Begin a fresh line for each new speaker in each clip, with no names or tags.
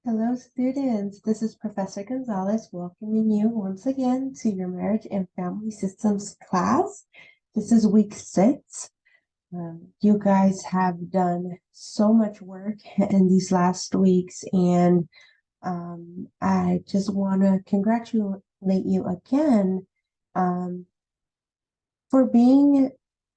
Hello, students. This is Professor Gonzalez welcoming you once again to your Marriage and Family Systems class. This is week 6. You guys have done so much work in these last weeks, and I just want to congratulate you again um, for being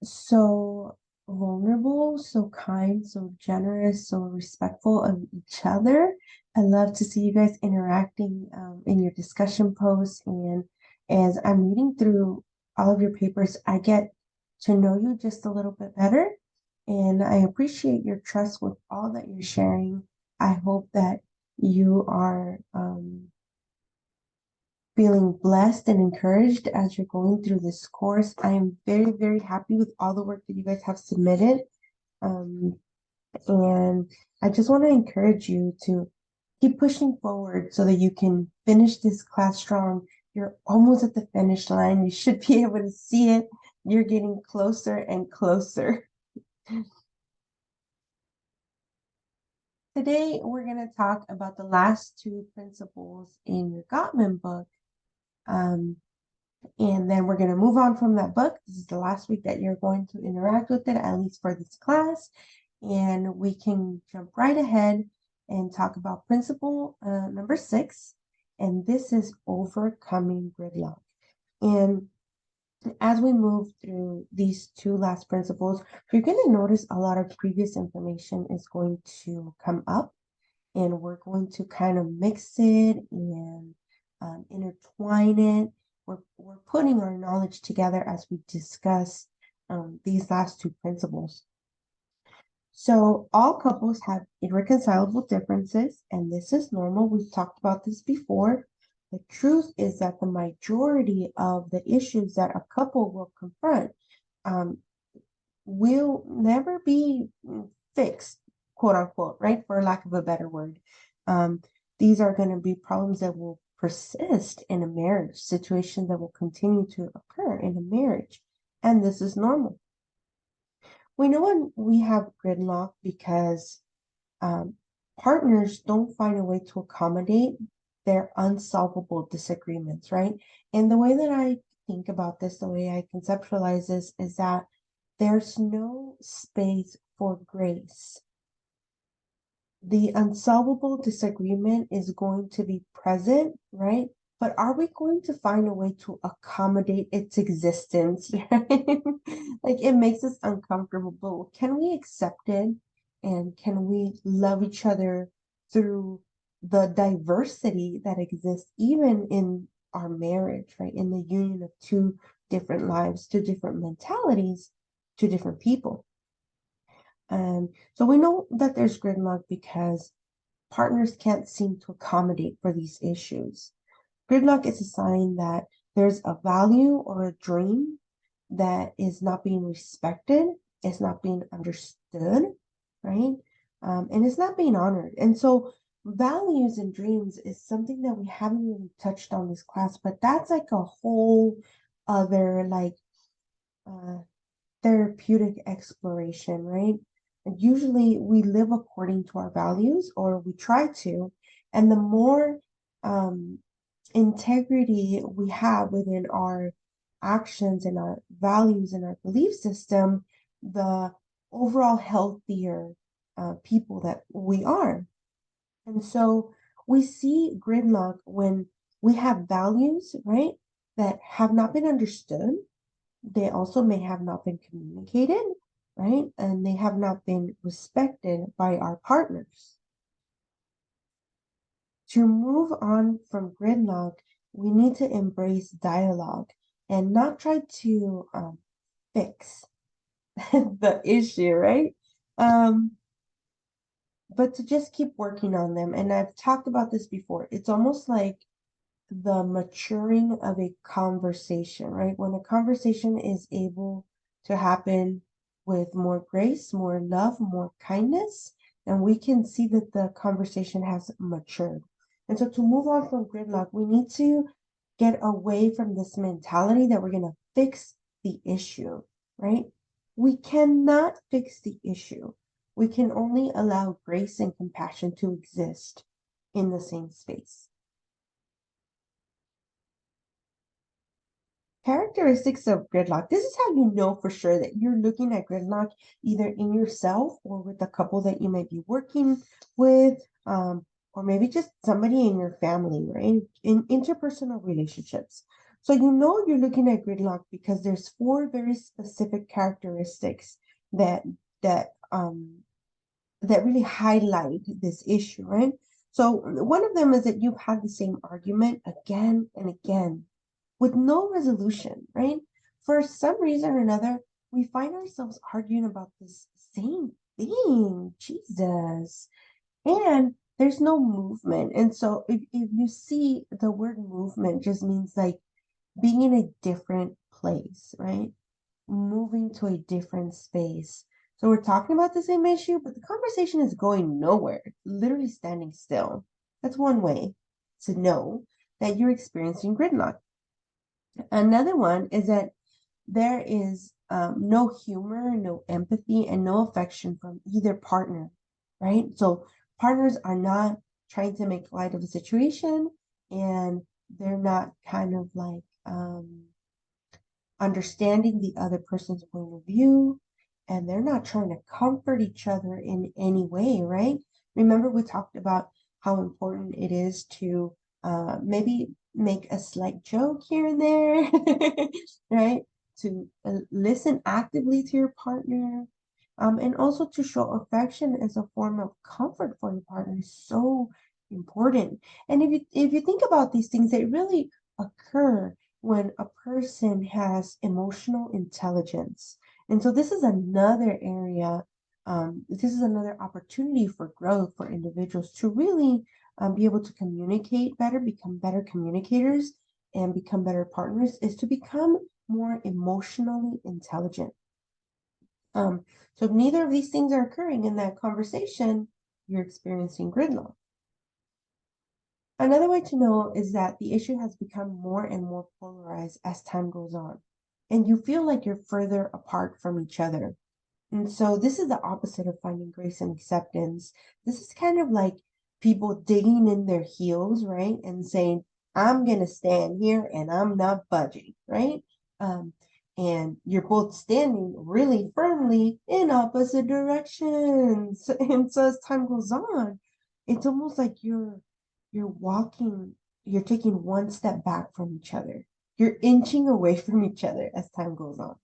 so vulnerable, so kind, so generous, so respectful of each other. I love to see you guys interacting in your discussion posts. And as I'm reading through all of your papers, I get to know you just a little bit better. And I appreciate your trust with all that you're sharing. I hope that you are feeling blessed and encouraged as you're going through this course. I am very, very happy with all the work that you guys have submitted. Um, and I just want to encourage you to keep pushing forward so that you can finish this class strong. You're almost at the finish line. You should be able to see it. You're getting closer and closer. Today, we're going to talk about the last two principles in your Gottman book. And then we're going to move on from that book. This is the last week that you're going to interact with it, at least for this class. And we can jump right ahead and talk about principle number 6. And this is overcoming gridlock. And as we move through these two last principles, you're going to notice a lot of previous information is going to come up. And we're going to kind of mix it and intertwine it. We're putting our knowledge together as we discuss these last two principles. So all couples have irreconcilable differences, and this is normal. We've talked about this before. The truth is that the majority of the issues that a couple will confront will never be fixed, quote unquote, right? For lack of a better word. These are going to be problems that will persist in a marriage, situations that will continue to occur in a marriage. And this is normal. We know when we have gridlock because partners don't find a way to accommodate their unsolvable disagreements, right? And the way that I think about this, the way I conceptualize this, is that there's no space for grace. The unsolvable disagreement is going to be present, right? But are we going to find a way to accommodate its existence, right? Like it makes us uncomfortable, but can we accept it? And can we love each other through the diversity that exists even in our marriage, right? In the union of two different lives, two different mentalities, two different people. So we know that there's gridlock because partners can't seem to accommodate for these issues. Gridlock is a sign that there's a value or a dream that is not being respected, it's not being understood, right? And it's not being honored. And so values and dreams is something that we haven't really touched on this class, but that's like a whole other uh, therapeutic exploration, right? And usually we live according to our values, or we try to, and the more integrity we have within our actions and our values and our belief system, the overall healthier people that we are. And so we see gridlock when we have values, right, that have not been understood. They also may have not been communicated, right? And they have not been respected by our partners. To move on from gridlock, we need to embrace dialogue and not try to fix the issue, right? But to just keep working on them. And I've talked about this before. It's almost like the maturing of a conversation, right? When a conversation is able to happen with more grace, more love, more kindness, and we can see that the conversation has matured. And so to move on from gridlock, we need to get away from this mentality that we're going to fix the issue, right? We cannot fix the issue. We can only allow grace and compassion to exist. in the same space. Characteristics of gridlock. This is how you know for sure that you're looking at gridlock either in yourself or with a couple that you might be working with, or maybe just somebody in your family, right? In interpersonal relationships. So you know you're looking at gridlock because there's 4 very specific characteristics that that um that really highlight this issue, right? So one of them is that you've had the same argument again and again with no resolution, right? For some reason or another, we find ourselves arguing about this same thing, Jesus. And there's no movement. And so if you see the word movement just means like being in a different place, right? Moving to a different space. So we're talking about the same issue, but the conversation is going nowhere, literally standing still. That's one way to know that you're experiencing gridlock. Another one is that there is no humor, no empathy, and no affection from either partner, right? So partners are not trying to make light of a situation, and they're not kind of like understanding the other person's point of view, and they're not trying to comfort each other in any way, right? Remember, we talked about how important it is to maybe make a slight joke here and there, right? To listen actively to your partner, and also to show affection as a form of comfort for your partner is so important. And if you think about these things, they really occur when a person has emotional intelligence. And so this is another area, this is another opportunity for growth for individuals to really be able to communicate better, become better communicators, and become better partners, is to become more emotionally intelligent. So if neither of these things are occurring in that conversation, you're experiencing gridlock. Another way to know is that the issue has become more and more polarized as time goes on, and you feel like you're further apart from each other. And so this is the opposite of finding grace and acceptance. This is kind of like people digging in their heels, right? And saying, I'm going to stand here and I'm not budging, right? Um, and you're both standing really firmly in opposite directions. And so as time goes on, it's almost like you're walking, you're taking one step back from each other. You're inching away from each other as time goes on,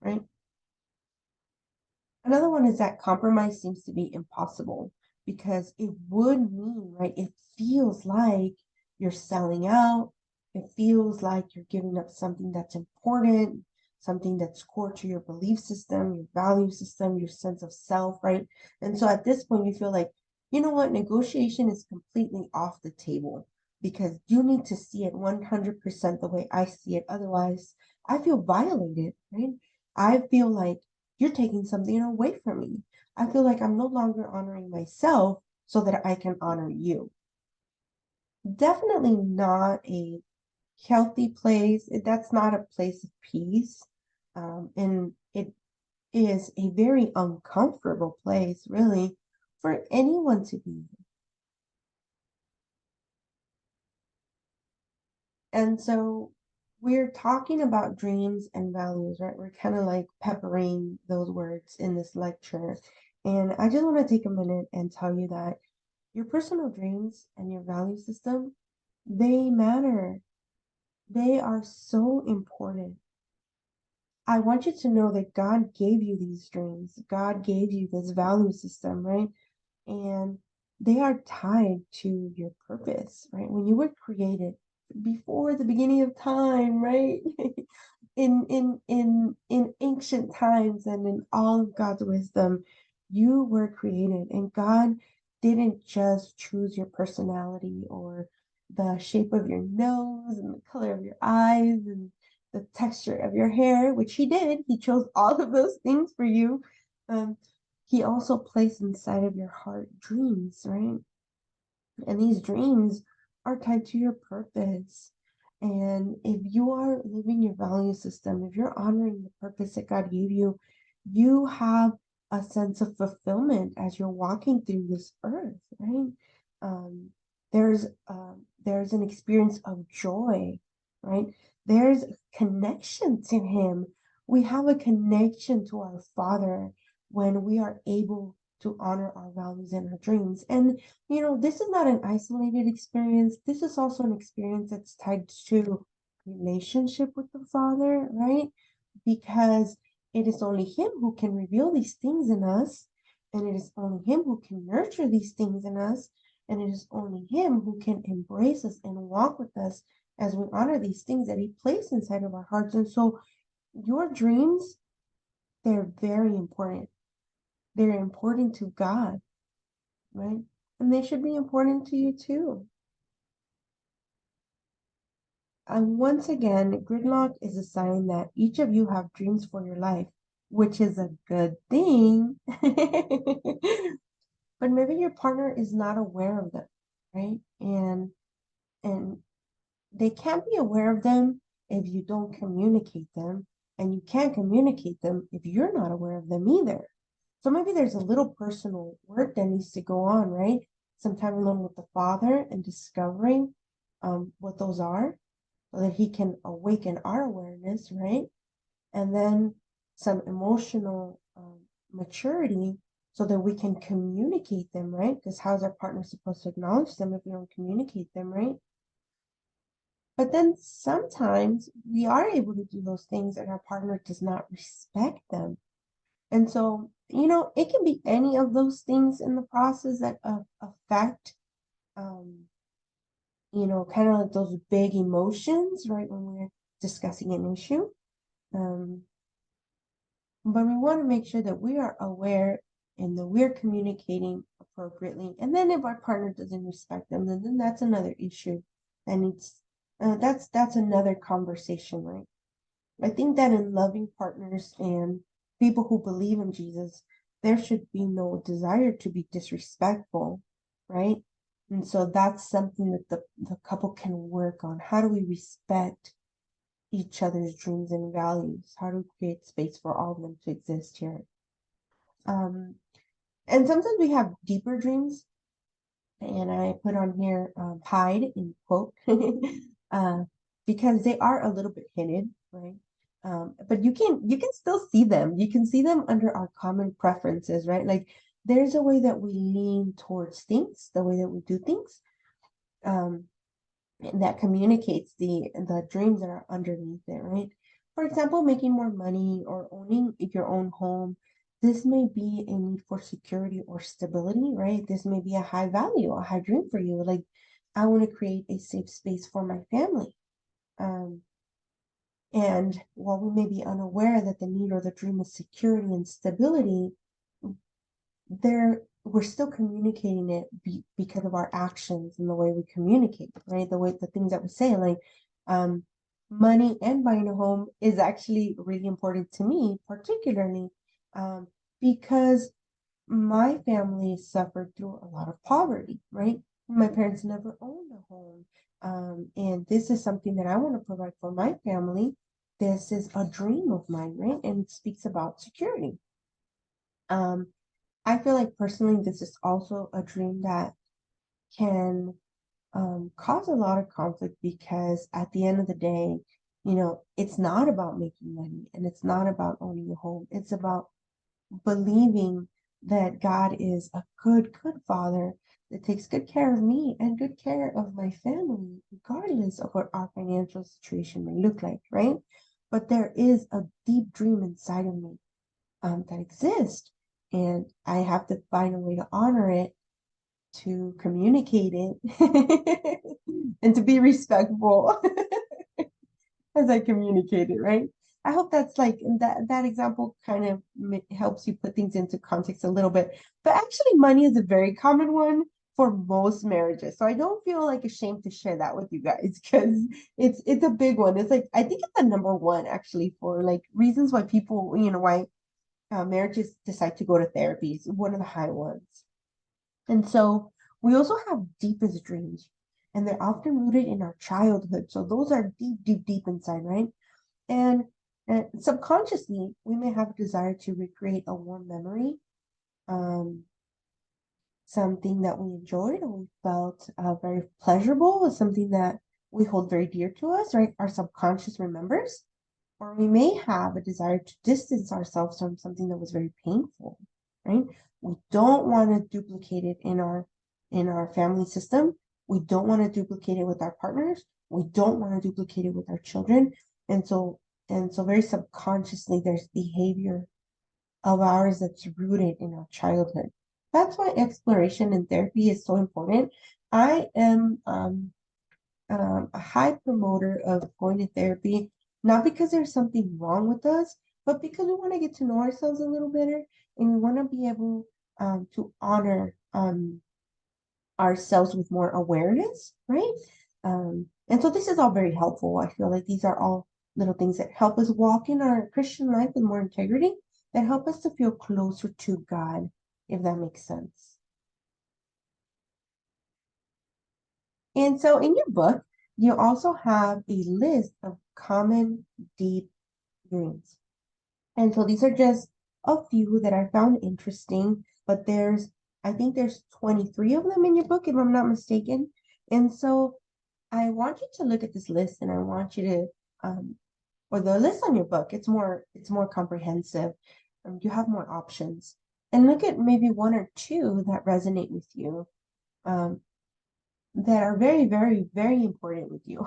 right? Another one is that compromise seems to be impossible because it would mean, right? It feels like you're selling out. It feels like you're giving up something that's important, something that's core to your belief system, your value system, your sense of self, right? And so at this point, you feel like, you know what, negotiation is completely off the table because you need to see it 100% the way I see it. Otherwise, I feel violated, right? I feel like you're taking something away from me. I feel like I'm no longer honoring myself so that I can honor you. Definitely not a healthy place. That's not a place of peace. And it is a very uncomfortable place, really, for anyone to be. And so we're talking about dreams and values, right? We're kind of like peppering those words in this lecture. And I just want to take a minute and tell you that your personal dreams and your value system, they matter. They are so important. I want you to know that God gave you these dreams. God gave you this value system, right? And they are tied to your purpose, right? When you were created before the beginning of time, right? In ancient times and in all of God's wisdom, you were created, and God didn't just choose your personality or the shape of your nose and the color of your eyes and the texture of your hair, which he did. He chose all of those things for you. He also placed inside of your heart dreams, right? And these dreams are tied to your purpose. And if you are living your value system, if you're honoring the purpose that God gave you, you have a sense of fulfillment as you're walking through this earth, right? there's an experience of joy, right? There's connection to him. We have a connection to our Father when we are able to honor our values and our dreams. And this is not an isolated experience. This is also an experience that's tied to relationship with the Father, right? Because it is only him who can reveal these things in us, and it is only him who can nurture these things in us, and it is only him who can embrace us and walk with us as we honor these things that he placed inside of our hearts. And so your dreams, they're very important. They're important to God, right? And they should be important to you too. And once again, gridlock is a sign that each of you have dreams for your life, which is a good thing. But maybe your partner is not aware of them, right? And they can't be aware of them if you don't communicate them, and you can't communicate them if you're not aware of them either. So maybe there's a little personal work that needs to go on, right? Some time alone with the Father and discovering what those are, so that he can awaken our awareness, right? And then some emotional maturity so that we can communicate them, right? Because how's our partner supposed to acknowledge them if we don't communicate them, right? But then sometimes we are able to do those things and our partner does not respect them. And so, it can be any of those things in the process that affect, kind of like those big emotions, right? When we're discussing an issue. Um, but we want to make sure that we are aware and that we're communicating appropriately. And then if our partner doesn't respect them, then that's another issue that needs, that's another conversation, right? I think that in loving partners and people who believe in Jesus, there should be no desire to be disrespectful, right? And so that's something that the couple can work on. How do we respect each other's dreams and values? How do we create space for all of them to exist here? Um, and sometimes we have deeper dreams, and I put on here hide in quote uh, because they are a little bit hidden, right? But you can still see them. You can see them under our common preferences, right? Like there's a way that we lean towards things, the way that we do things, um, that communicates the dreams that are underneath it, right? For example, making more money or owning your own home. This may be a need for security or stability, right? This may be a high value, a high dream for you. Like, I want to create a safe space for my family. Um, and while we may be unaware that the need or the dream is security and stability, we're still communicating it because of our actions and the way we communicate, right? The things that we say, like um, money and buying a home is actually really important to me, particularly because my family suffered through a lot of poverty, right? My parents never owned a home. And this is something that I want to provide for my family. This is a dream of mine, right? And it speaks about security. Um, I feel like personally, this is also a dream that can cause a lot of conflict because at the end of the day, it's not about making money and it's not about owning a home. It's about believing that God is a good, good father that takes good care of me and good care of my family, regardless of what our financial situation may look like, right? But there is a deep dream inside of me that exist. And I have to find a way to honor it, to communicate it, and to be respectful as I communicate it, right? I hope that's like that example kind of helps you put things into context a little bit. But actually, money is a very common one for most marriages. So I don't feel like ashamed to share that with you guys because it's a big one. It's like I think it's the number one actually for like reasons why people, why marriages decide to go to therapy. It's one of the high ones. And so we also have deepest dreams, and they're often rooted in our childhood. So those are deep, deep, deep inside, right? And, subconsciously, we may have a desire to recreate a warm memory. Um, something that we enjoyed or we felt very pleasurable, something that we hold very dear to us, right? Our subconscious remembers. Or we may have a desire to distance ourselves from something that was very painful, right? We don't want to duplicate it in our family system. We don't want to duplicate it with our partners. We don't want to duplicate it with our children. And so very subconsciously there's behavior of ours that's rooted in our childhood. That's why exploration and therapy is so important. I am a high promoter of going to therapy, not because there's something wrong with us, but because we want to get to know ourselves a little better and we want to be able to honor ourselves with more awareness, right? And so this is all very helpful. I feel like these are all little things that help us walk in our Christian life with more integrity, that help us to feel closer to God, if that makes sense. And so in your book, you also have a list of common deep dreams. And so these are just a few that I found interesting, but I think there's 23 of them in your book, if I'm not mistaken. And so I want you to look at this list and I want you to, or the list on your book, it's more comprehensive. You have more options. And look at maybe one or two that resonate with you. That are very, very, very important with you,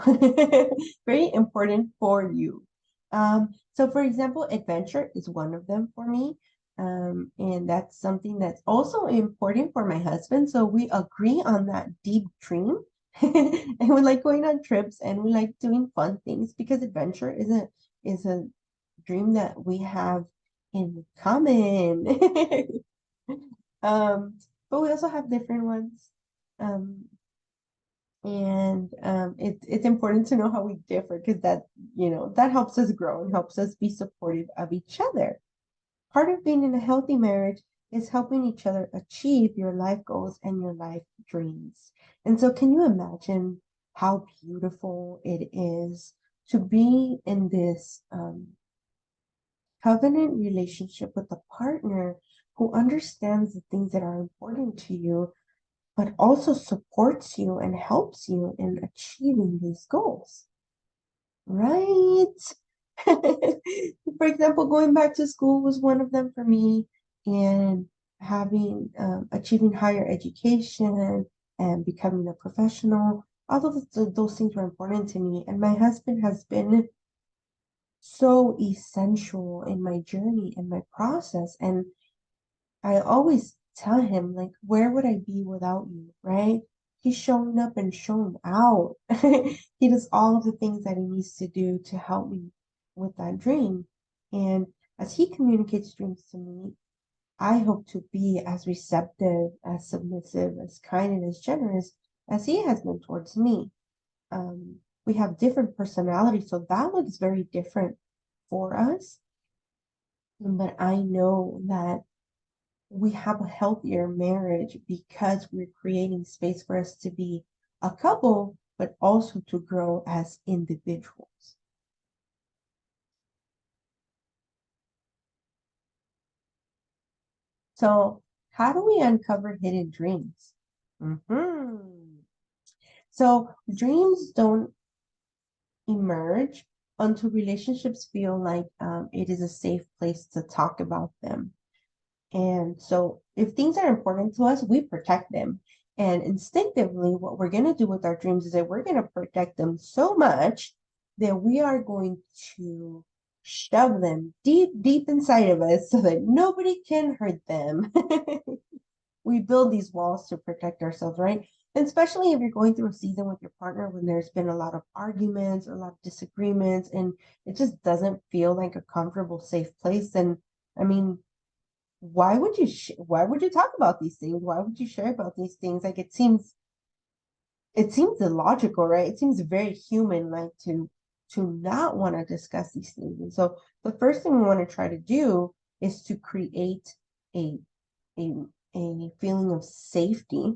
very important for you. So for example, adventure is one of them for me. And that's something that's also important for my husband. So we agree on that deep dream. And we like going on trips and we like doing fun things because adventure is a dream that we have in common. But we also have different ones. Um, and it's important to know how we differ because that, that helps us grow and helps us be supportive of each other. Part of being in a healthy marriage is helping each other achieve your life goals and your life dreams. And so can you imagine how beautiful it is to be in this covenant relationship with a partner who understands the things that are important to you but also supports you and helps you in achieving these goals, right? For example, going back to school was one of them for me, and having achieving higher education and becoming a professional. All of those things were important to me, and my husband has been so essential in my journey and my process. And I always tell him, like, where would I be without you, right? He's shown up and shown out. He does all of the things that he needs to do to help me with that dream. And as he communicates dreams to me, I hope to be as receptive, as submissive, as kind, and as generous as he has been towards me. We have different personalities, so that looks very different for us. But I know that we have a healthier marriage because we're creating space for us to be a couple, but also to grow as individuals. So, how do we uncover hidden dreams? So, dreams don't emerge until relationships feel like it is a safe place to talk about them. And so if things are important to us, we protect them. And instinctively, what we're going to do with our dreams is that we're going to protect them so much that we are going to shove them deep, deep inside of us so that nobody can hurt them. We build these walls to protect ourselves, right? And especially if you're going through a season with your partner when there's been a lot of arguments or a lot of disagreements and it just doesn't feel like a comfortable, safe place. And I mean, why would you talk about these things? Why would you share about these things? Like it seems illogical, right? It seems very human, like to not want to discuss these things. And so the first thing we want to try to do is to create a a a feeling of safety,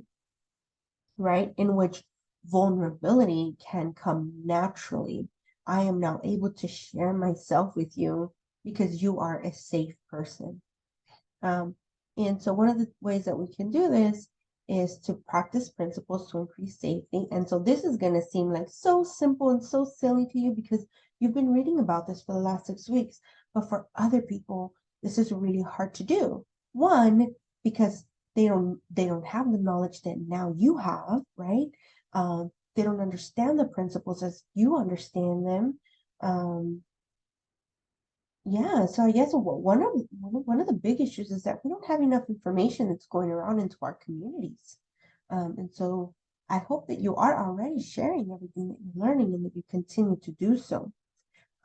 right? In which vulnerability can come naturally. I am now able to share myself with you because you are a safe person. Um, and so one of the ways that we can do this is to practice principles to increase safety. And so this is going to seem like so simple and so silly to you because you've been reading about this for the last 6 weeks. But for other people, this is really hard to do. One, because they don't have the knowledge that now you have, right? They don't understand the principles as you understand them. Yeah, so I guess one of the big issues is that we don't have enough information that's going around into our communities. And so I hope that you are already sharing everything that you're learning and that you continue to do so.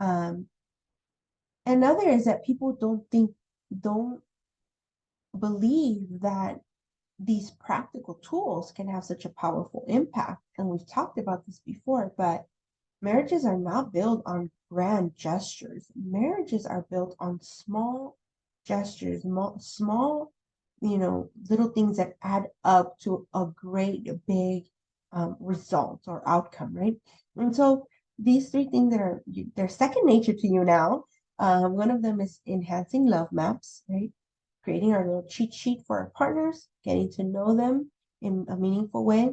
Um, Another is that people don't believe that these practical tools can have such a powerful impact. And we've talked about this before, but marriages are not built on grand gestures. Marriages are built on small gestures, small, little things that add up to a great big result or outcome, right? And so these three things they're second nature to you now. One of them is enhancing love maps, right? Creating our little cheat sheet for our partners, getting to know them in a meaningful way,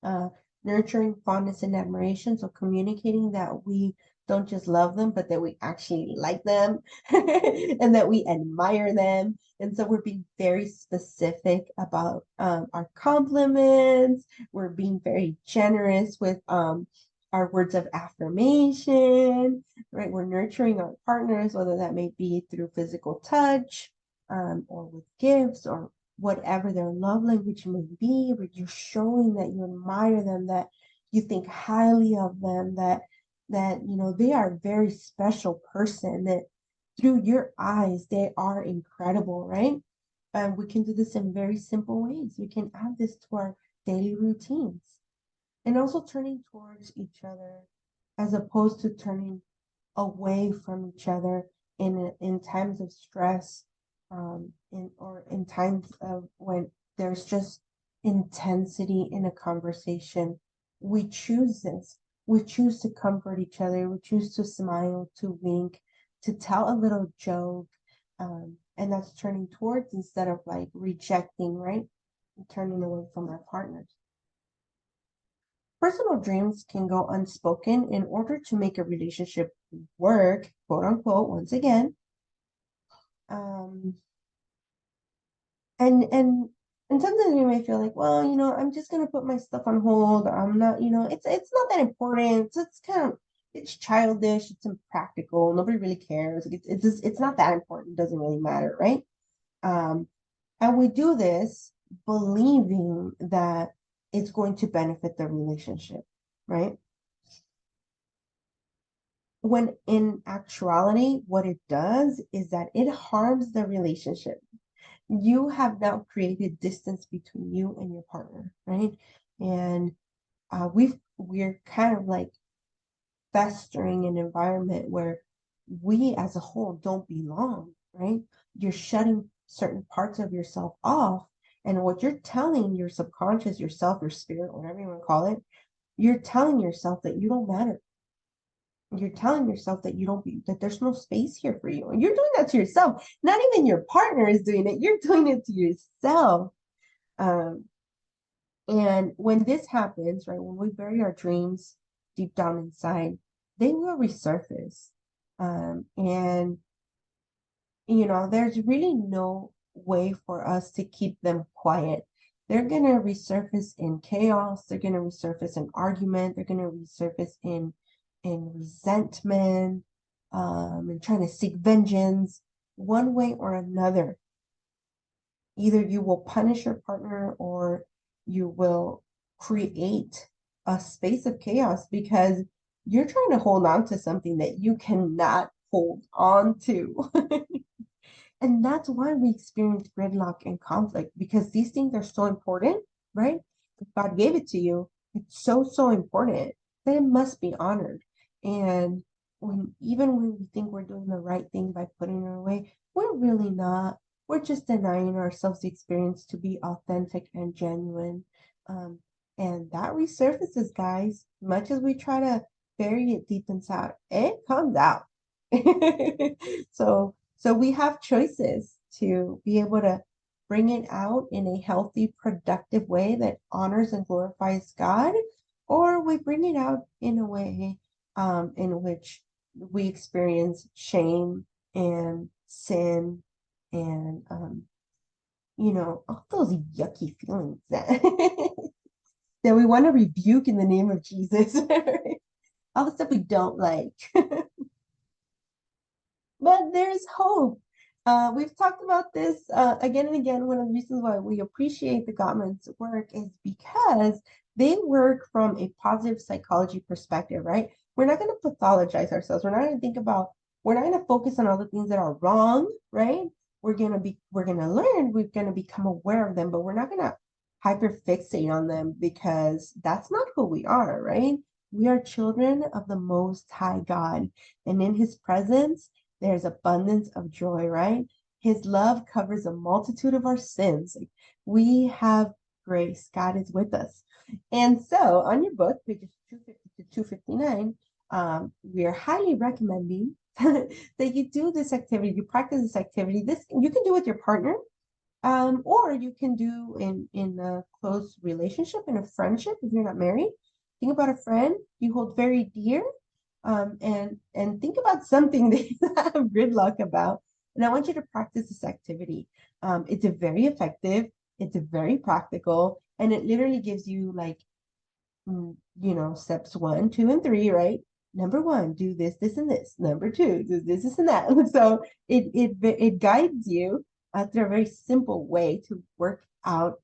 uh, nurturing fondness and admiration. So communicating that we don't just love them, but that we actually like them and that we admire them. And so we're being very specific about our compliments. We're being very generous with our words of affirmation, right? We're nurturing our partners, whether that may be through physical touch or with gifts or whatever their love language may be, but you're showing that you admire them, that you think highly of them, that they are a very special person, that through your eyes they are incredible, right? And we can do this in very simple ways. We can add this to our daily routines, and also turning towards each other as opposed to turning away from each other in times of stress, in times of when there's just intensity in a conversation. We choose this. We choose to comfort each other. We choose to smile, to wink, to tell a little joke, and that's turning towards instead of like rejecting, right? And turning away from our partners. Personal dreams can go unspoken in order to make a relationship work, quote unquote, once again. Um, and sometimes we may feel like, well, I'm just gonna put my stuff on hold. I'm not, it's not that important. It's kind of it's childish, it's impractical, nobody really cares. It's not that important, it doesn't really matter, right? Um, and we do this believing that it's going to benefit the relationship, right? When in actuality, what it does is that it harms the relationship. You have now created distance between you and your partner, right? And we're kind of like festering an environment where we as a whole don't belong, right? You're shutting certain parts of yourself off. And what you're telling your subconscious, yourself, your spirit, whatever you want to call it, you're telling yourself that you don't matter. You're telling yourself that that there's no space here for you. And you're doing that to yourself. Not even your partner is doing it. You're doing it to yourself. Um, and when this happens, right, when we bury our dreams deep down inside, they will resurface. And there's really no way for us to keep them quiet. They're going to resurface in chaos. They're going to resurface in argument. They're going to resurface in resentment, and trying to seek vengeance one way or another. Either you will punish your partner or you will create a space of chaos because you're trying to hold on to something that you cannot hold on to. And that's why we experience gridlock and conflict, because these things are so important, right? If God gave it to you, it's so, so important that it must be honored. And even when we think we're doing the right thing by putting it away, we're really not. We're just denying ourselves the experience to be authentic and genuine. Um, and that resurfaces, guys. Much as we try to bury it deep inside, it comes out. So we have choices to be able to bring it out in a healthy, productive way that honors and glorifies God, or we bring it out in a way in which we experience shame and sin and all those yucky feelings that that we want to rebuke in the name of Jesus. All the stuff we don't like. But there's hope. We've talked about this again and again. One of the reasons why we appreciate the Gottman's work is because they work from a positive psychology perspective, right? We're not going to pathologize ourselves. We're not going to we're not going to focus on all the things that are wrong, right? We're going to learn, we're going to become aware of them, but we're not going to hyperfixate on them because that's not who we are, right? We are children of the Most High God, and in His presence, there's abundance of joy, right? His love covers a multitude of our sins. We have grace. God is with us. And so on your book, pages 250 to 259, we are highly recommending that you do this activity, you practice this activity. This you can do with your partner, or you can do in a close relationship, in a friendship, if you're not married. Think about a friend you hold very dear, and think about something that you have gridlock about. And I want you to practice this activity. It's a very effective, it's a very practical, and it literally gives you like, steps 1, 2, and 3, right? Number 1, do this, this, and this. Number 2, do this, and that. So it guides you through a very simple way to work out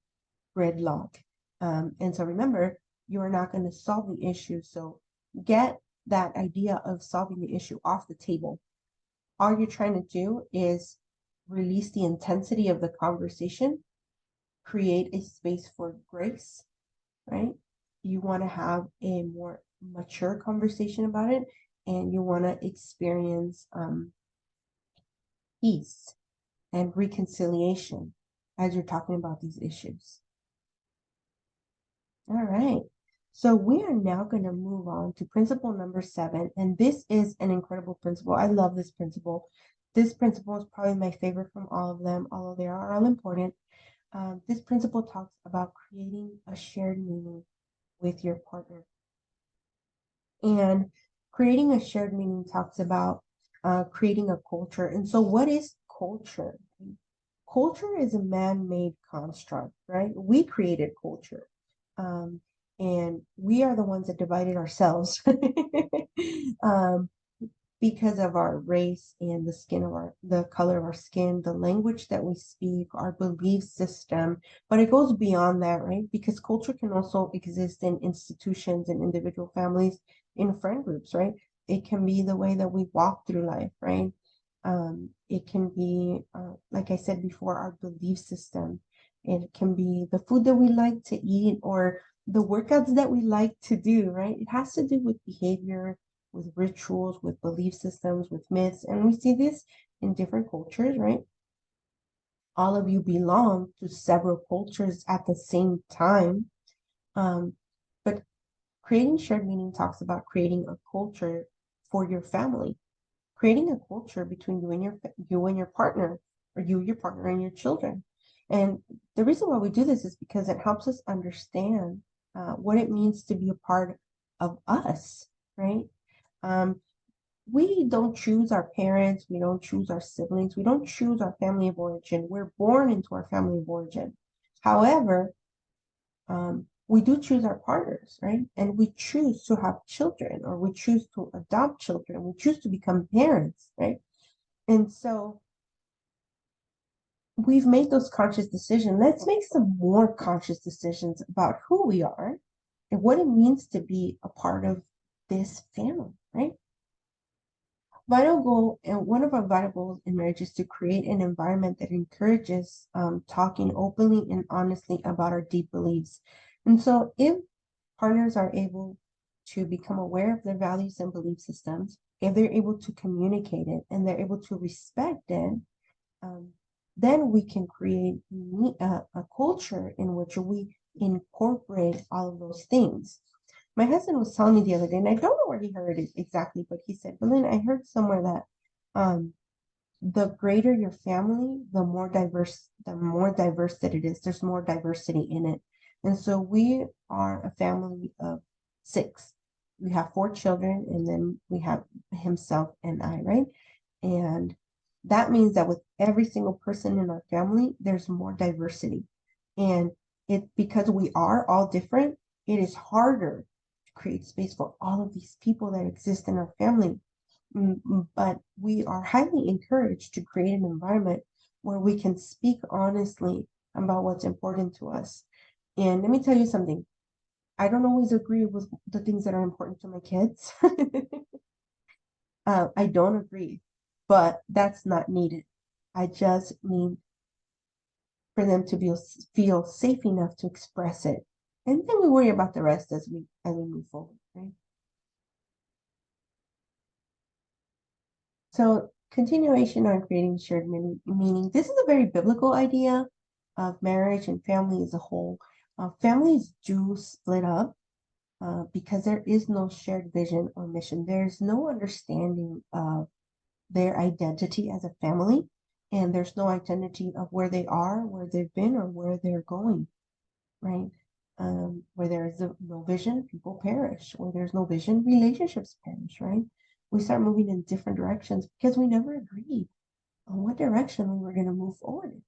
gridlock. And so remember, you are not going to solve the issue. So get that idea of solving the issue off the table. All you're trying to do is release the intensity of the conversation, create a space for grace, right? You want to have a more mature conversation about it, and you want to experience peace and reconciliation as you're talking about these issues. All right. So we are now going to move on to principle number 7. And this is an incredible principle. I love this principle. This principle is probably my favorite from all of them, although they are all important. This principle talks about creating a shared meaning with your partner. And creating a shared meaning talks about creating a culture. And so what is culture? Culture is a man-made construct, right? We created culture. And we are the ones that divided ourselves because of our race and the color of our skin, the language that we speak, our belief system. But it goes beyond that, right? Because culture can also exist in institutions and individual families, in friend groups, right? It can be the way that we walk through life, right? It can be, like I said before, our belief system. It can be the food that we like to eat or the workouts that we like to do, right? It has to do with behavior, with rituals, with belief systems, with myths. And we see this in different cultures, right? All of you belong to several cultures at the same time. But creating shared meaning talks about creating a culture for your family, creating a culture between you and your partner, or you, your partner, and your children. And the reason why we do this is because it helps us understand what it means to be a part of us, right? We don't choose our parents, we don't choose our siblings, we don't choose our family of origin. We're born into our family of origin. However, we do choose our partners, right? And we choose to have children, or we choose to adopt children, we choose to become parents, right? And so we've made those conscious decisions. Let's make some more conscious decisions about who we are and what it means to be a part of this family, right? Vital goal, and one of our vital goals in marriage is to create an environment that encourages talking openly and honestly about our deep beliefs. And so if partners are able to become aware of their values and belief systems, if they're able to communicate it and they're able to respect it, then we can create a culture in which we incorporate all of those things. My husband was telling me the other day, and I don't know where he heard it exactly, but he said, Berlin, I heard somewhere that the greater your family, the more diverse that it is. There's more diversity in it. And so we are a family of six. We have four children, and then we have himself and I, right? And that means that with every single person in our family, there's more diversity. And it because we are all different, it is harder to create space for all of these people that exist in our family. But we are highly encouraged to create an environment where we can speak honestly about what's important to us. And let me tell you something. I don't always agree with the things that are important to my kids. I don't agree, but that's not needed. I just need for them to feel safe enough to express it. And then we worry about the rest as we move forward, right? So continuation on creating shared meaning. This is a very biblical idea of marriage and family as a whole. Families do split up because there is no shared vision or mission. There's no understanding of their identity as a family, and there's no identity of where they are, where they've been, or where they're going, right? Where there is no vision, people perish. Where there's no vision, relationships perish, right? We start moving in different directions because we never agreed on what direction we were going to move forward in.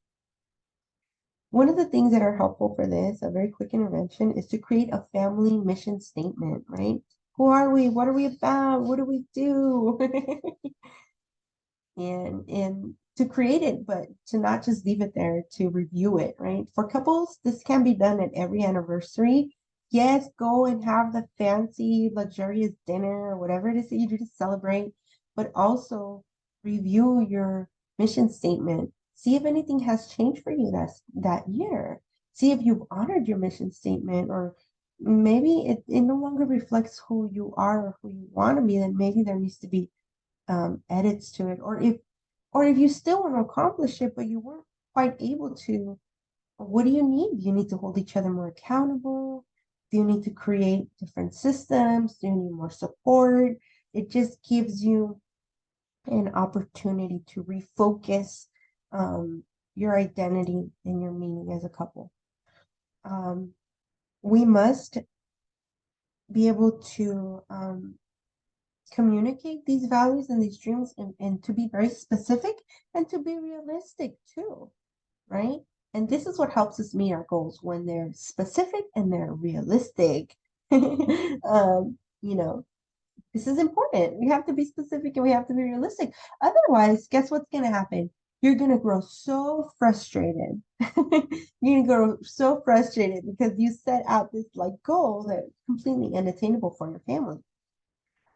One of the things that are helpful for this, a very quick intervention, is to create a family mission statement, right? Who are we? What are we about? What do we do? and to create it, but to not just leave it there, to review it, right? For couples, this can be done at every anniversary. Yes, go and have the fancy, luxurious dinner or whatever it is that you do to celebrate, but also review your mission statement. See if anything has changed for you that year. See if you've honored your mission statement, or maybe it no longer reflects who you are or who you want to be. Then maybe there needs to be edits to it, or if you still want to accomplish it but you weren't quite able to, what do you need? Do you need to hold each other more accountable? Do you need to create different systems? Do you need more support? It just gives you an opportunity to refocus your identity and your meaning as a couple. We must be able to communicate these values and these dreams, and to be very specific and to be realistic too, right? And this is what helps us meet our goals when they're specific and they're realistic. You know, this is important. We have to be specific and we have to be realistic. Otherwise, guess what's going to happen? You're going to grow so frustrated. You're going to grow so frustrated because you set out this like goal that's completely unattainable for your family.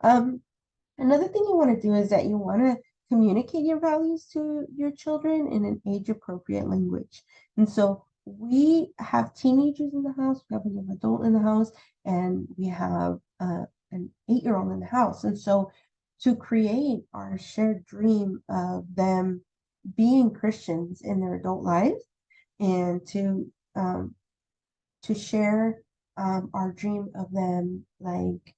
Another thing you want to do is that you want to communicate your values to your children in an age-appropriate language. And so we have teenagers in the house, we have a young adult in the house, and we have an 8-year-old in the house. And so to create our shared dream of them being Christians in their adult lives, and to share our dream of them like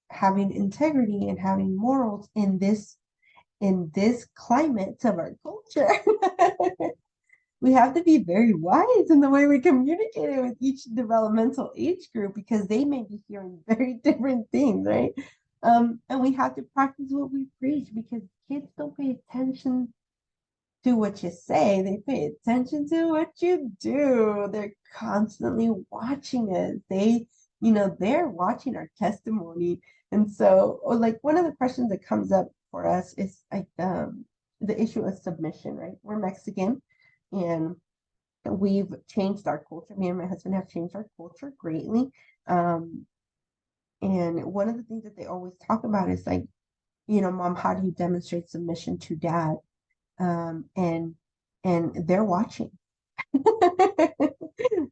having integrity and having morals in this climate of our culture. We have to be very wise in the way we communicate it with each developmental age group because they may be hearing very different things, right? And we have to practice what we preach because kids don't pay attention to what you say, they pay attention to what you do. They're constantly watching it. They're watching our testimony. And so, or like one of the questions that comes up for us is like the issue of submission, right? We're Mexican and we've changed our culture. Me and my husband have changed our culture greatly. And one of the things that they always talk about is like, Mom, how do you demonstrate submission to dad? And they're watching.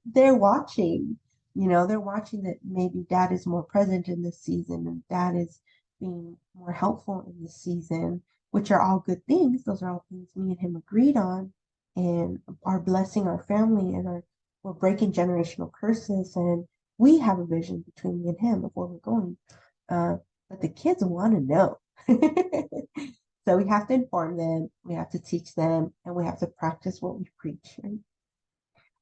They're watching. They're watching that maybe dad is more present in this season and dad is being more helpful in this season, which are all good things. Those are all things me and him agreed on and are blessing our family, and we're breaking generational curses, and we have a vision between me and him of where we're going. But the kids want to know. So we have to inform them, we have to teach them, and we have to practice what we preach. Right?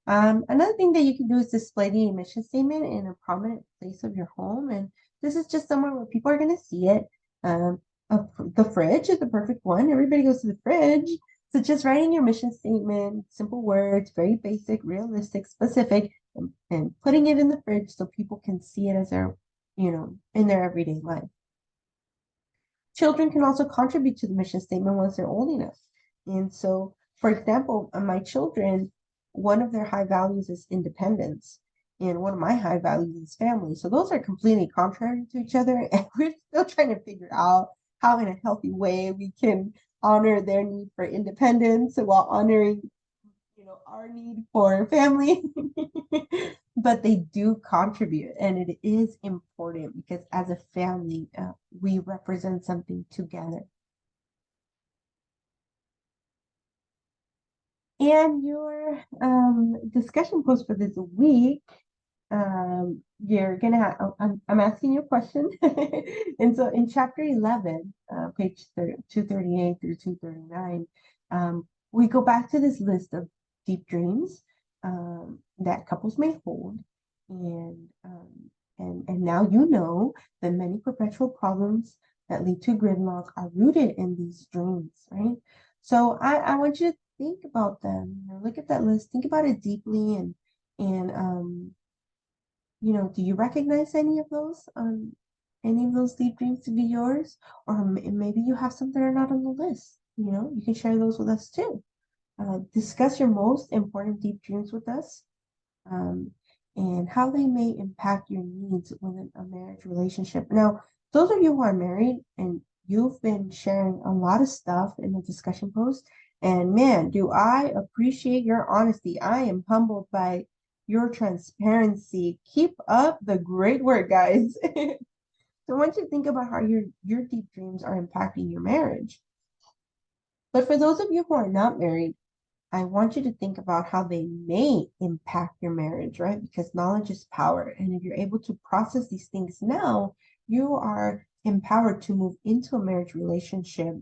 Another thing that you can do is display the emission statement in a prominent place of your home. And this is just somewhere where people are going to see it. Um, the fridge is the perfect one. Everybody goes to the fridge. So just writing your mission statement, simple words, very basic, realistic, specific, and putting it in the fridge so people can see it as their, in their everyday life. Children can also contribute to the mission statement once they're old enough. And so, for example, my children, one of their high values is independence, and one of my high values is family. So those are completely contrary to each other, and we're still trying to figure out how, in a healthy way, we can honor their need for independence while honoring our need for family. But they do contribute, and it is important because as a family, we represent something together. And your discussion post for this week, you're gonna have, I'm asking you a question. And so in chapter 11, page 238 through 239, we go back to this list of deep dreams that couples may hold. And now you know that many perpetual problems that lead to gridlock are rooted in these dreams, right? So I want you to think about them. Look at that list, think about it deeply, and do you recognize any of those deep dreams to be yours? Or maybe you have some that are not on the list. You can share those with us too. Discuss your most important deep dreams with us, um, and how they may impact your needs within a marriage relationship. Now, those of you who are married and you've been sharing a lot of stuff in the discussion post, and man, do I appreciate your honesty. I am humbled by your transparency. Keep up the great work, guys. So I want you to think about how your deep dreams are impacting your marriage. But for those of you who are not married, I want you to think about how they may impact your marriage, right? Because knowledge is power. And if you're able to process these things now, you are empowered to move into a marriage relationship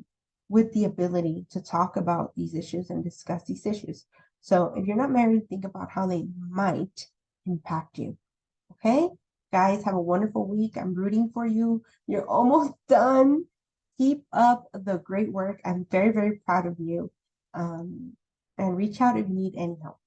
with the ability to talk about these issues and discuss these issues. So if you're not married, think about how they might impact you. Okay? Guys, have a wonderful week. I'm rooting for you. You're almost done. Keep up the great work. I'm very, very proud of you. And reach out if you need any help.